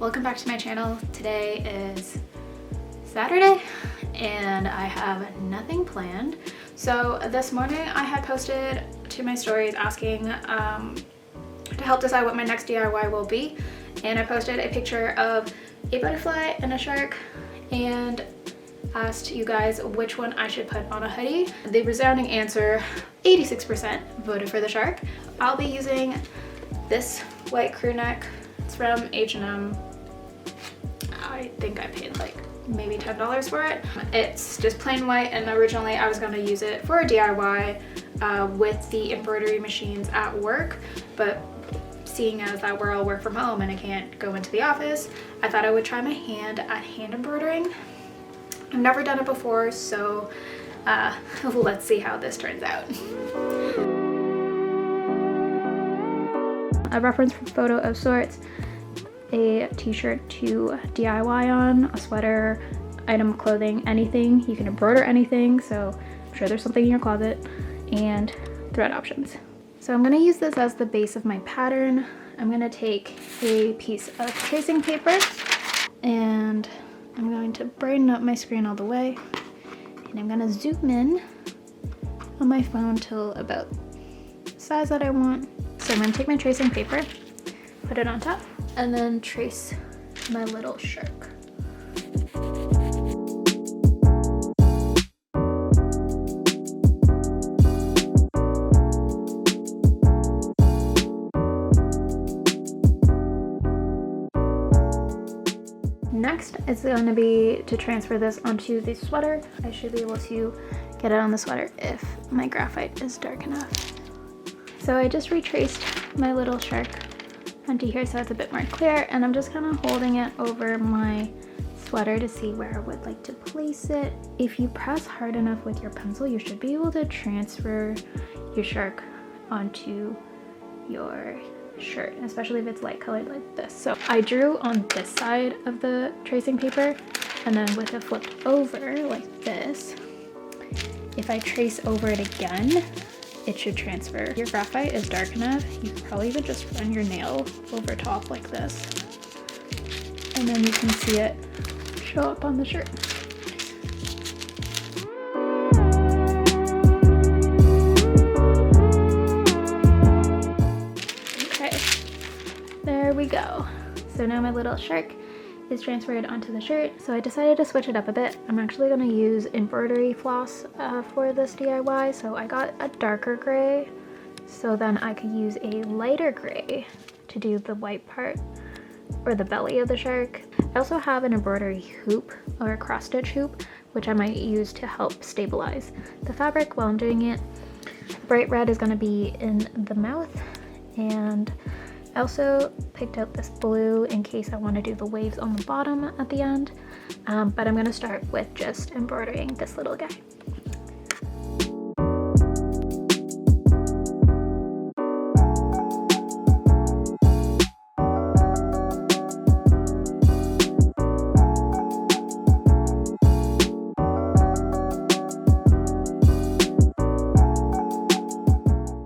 Welcome back to my channel. Today is Saturday and I have nothing planned. So this morning I had posted to my stories asking to help decide what my next DIY will be, and I posted a picture of a butterfly and a shark and asked you guys which one I should put on a hoodie. The resounding answer, 86% voted for the shark. I'll be using this white crew neck. It's from H&M. I think I paid like maybe $10 for it. It's just plain white, and originally I was going to use it for a DIY with the embroidery machines at work, but seeing as that we're all work from home and I can't go into the office, I thought I would try my hand at hand embroidering. I've never done it before, so let's see how this turns out. A reference photo of sorts, a t-shirt to DIY on, a sweater, item of clothing, anything. You can embroider anything, so I'm sure there's something in your closet, and thread options. So I'm gonna use this as the base of my pattern. I'm gonna take a piece of tracing paper and I'm going to brighten up my screen all the way, and I'm gonna zoom in on my phone till about the size that I want. So I'm gonna take my tracing paper, put it on top, and then trace my little shark. Next is going to be to transfer this onto the sweater. I should be able to get it on the sweater if my graphite is dark enough. So I just retraced my little shark onto here so it's a bit more clear, and I'm just kind of holding it over my sweater to see where I would like to place it. If you press hard enough with your pencil, you should be able to transfer your shark onto your shirt, especially if it's light colored like this. So I drew on this side of the tracing paper, and then with it flipped over like this, if I trace over it again, it should transfer. If your graphite is dark enough, you can probably even just run your nail over top like this, and then you can see it show up on the shirt. There we go. So now my little shark is transferred onto the shirt. So I decided to switch it up a bit. I'm actually going to use embroidery floss for this DIY. So I got a darker gray, so then I could use a lighter gray to do the white part or the belly of the shark. I also have an embroidery hoop or a cross stitch hoop, which I might use to help stabilize the fabric while I'm doing it. Bright red is going to be in the mouth, and I also picked out this blue in case I want to do the waves on the bottom at the end, but I'm going to start with just embroidering this little guy.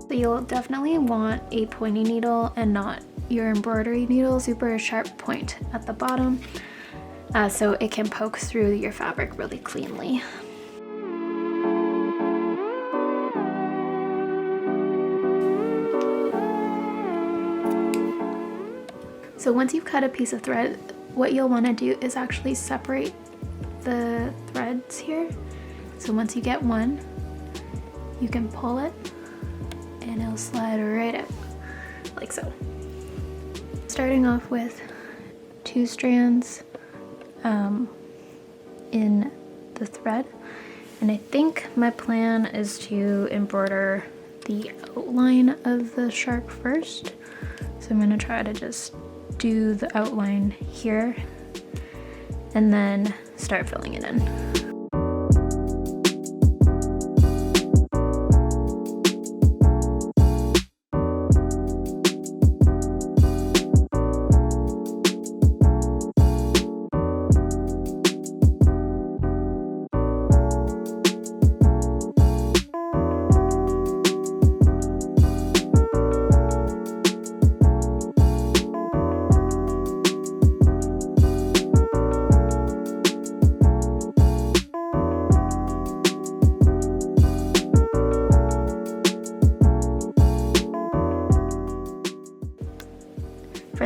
You'll definitely want a pointy needle and not your embroidery needle, super sharp point at the bottom, so it can poke through your fabric really cleanly. So once you've cut a piece of thread, what you'll want to do is actually separate the threads here. So once you get one, you can pull it and it'll slide right out, like so. Starting off with 2 strands in the thread, and I think my plan is to embroider the outline of the shark first. So I'm going to try to just do the outline here and then start filling it in.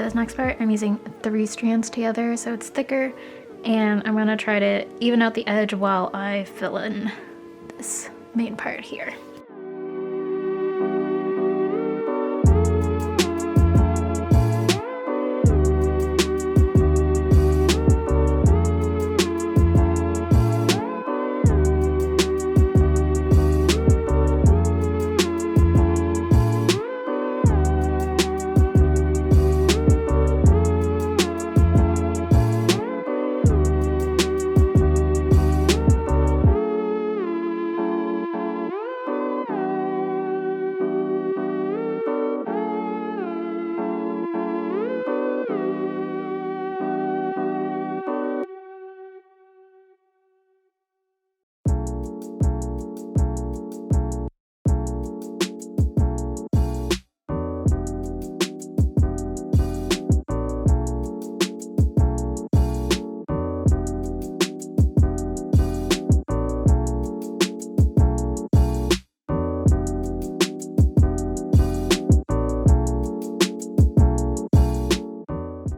this next part, I'm using 3 strands together so it's thicker, and I'm gonna try to even out the edge while I fill in this main part here.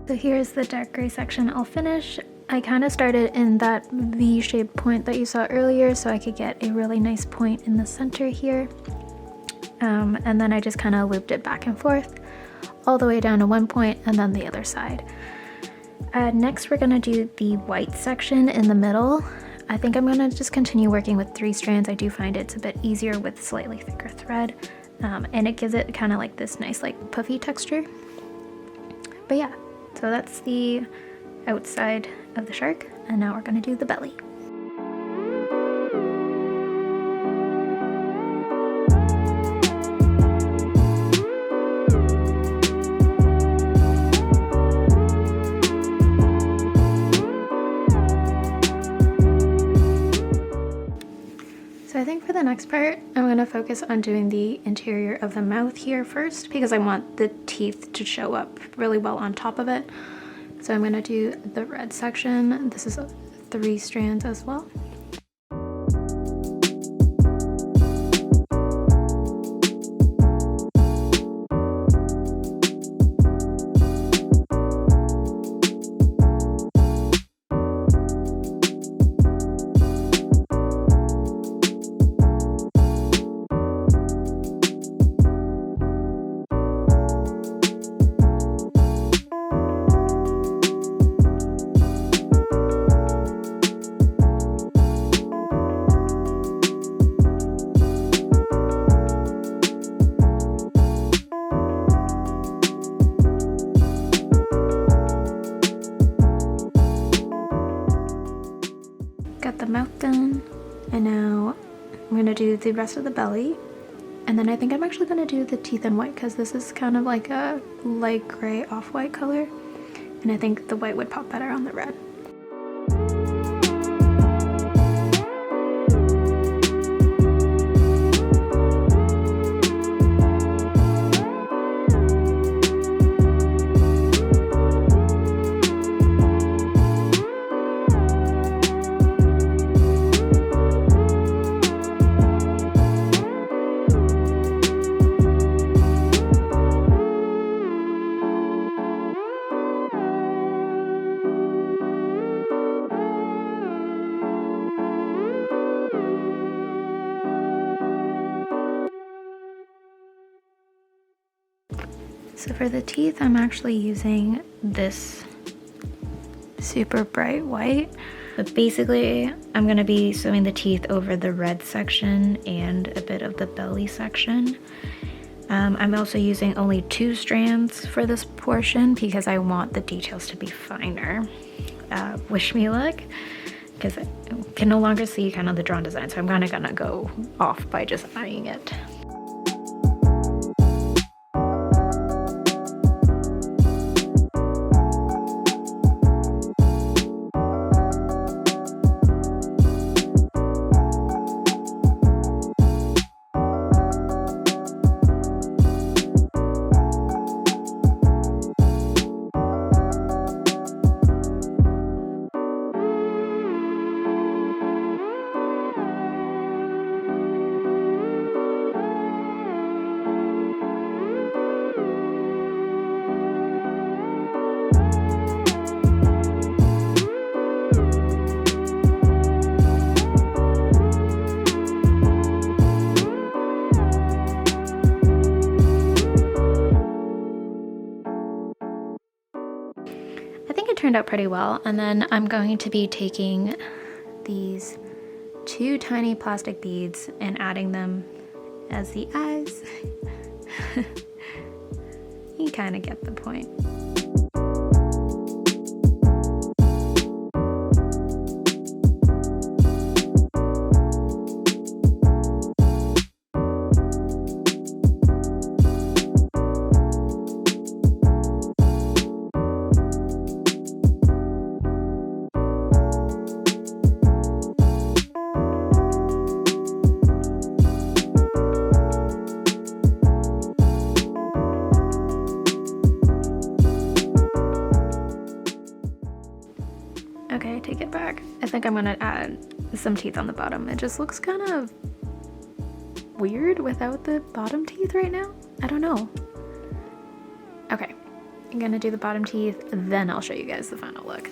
So here's the dark gray section I'll finish. I kind of started in that V-shaped point that you saw earlier so I could get a really nice point in the center here. And then I just kind of looped it back and forth all the way down to one point and then the other side. Next we're going to do the white section in the middle. I think I'm going to just continue working with 3 strands. I do find it's a bit easier with slightly thicker thread, and it gives it kind of like this nice like puffy texture. But yeah. So that's the outside of the shark, and now we're going to do the belly. So I think for the next part, I'm going to focus on doing the interior of the mouth here first because I want the teeth to show up really well on top of it. So I'm going to do the red section. This is 3 strands as well. Got the mouth done, and now I'm gonna do the rest of the belly, and then I think I'm actually gonna do the teeth in white because this is kind of like a light gray off-white color, and I think the white would pop better on the red. So for the teeth, I'm actually using this super bright white. But basically, I'm going to be sewing the teeth over the red section and a bit of the belly section. I'm also using only 2 strands for this portion because I want the details to be finer. Wish me luck, because I can no longer see kind of the drawn design, so I'm kind of gonna go off by just eyeing it. turned out pretty well. And then I'm going to be taking these 2 tiny plastic beads and adding them as the eyes. You kind of get the point. Okay, take it back. I think I'm gonna add some teeth on the bottom. It just looks kind of weird without the bottom teeth right now. I don't know. Okay, I'm gonna do the bottom teeth, then I'll show you guys the final look.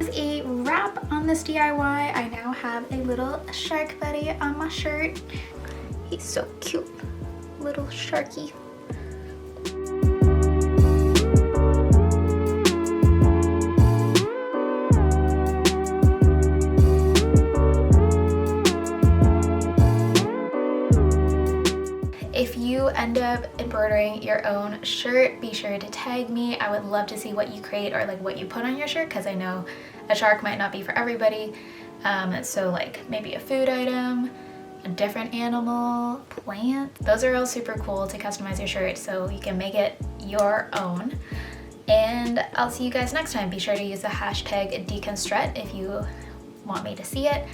As a wrap on this DIY, I now have a little shark buddy on my shirt. He's so cute. Little sharky. If you end up embroidering your own shirt, be sure to tag me. I would love to see what you create or like what you put on your shirt, because I know a shark might not be for everybody. So like maybe a food item, a different animal, plant. Those are all super cool to customize your shirt so you can make it your own. And I'll see you guys next time. Be sure to use the hashtag Deconstrut if you want me to see it.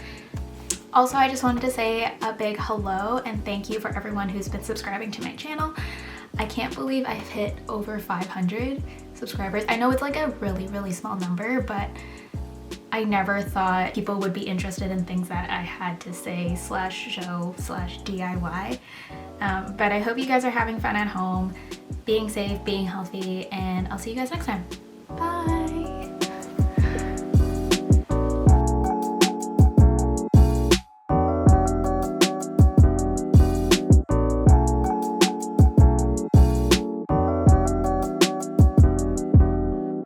Also, I just wanted to say a big hello and thank you for everyone who's been subscribing to my channel. I can't believe I've hit over 500 subscribers. I know it's like a really, really small number, but I never thought people would be interested in things that I had to say /show /DIY. But I hope you guys are having fun at home, being safe, being healthy, and I'll see you guys next time. Bye!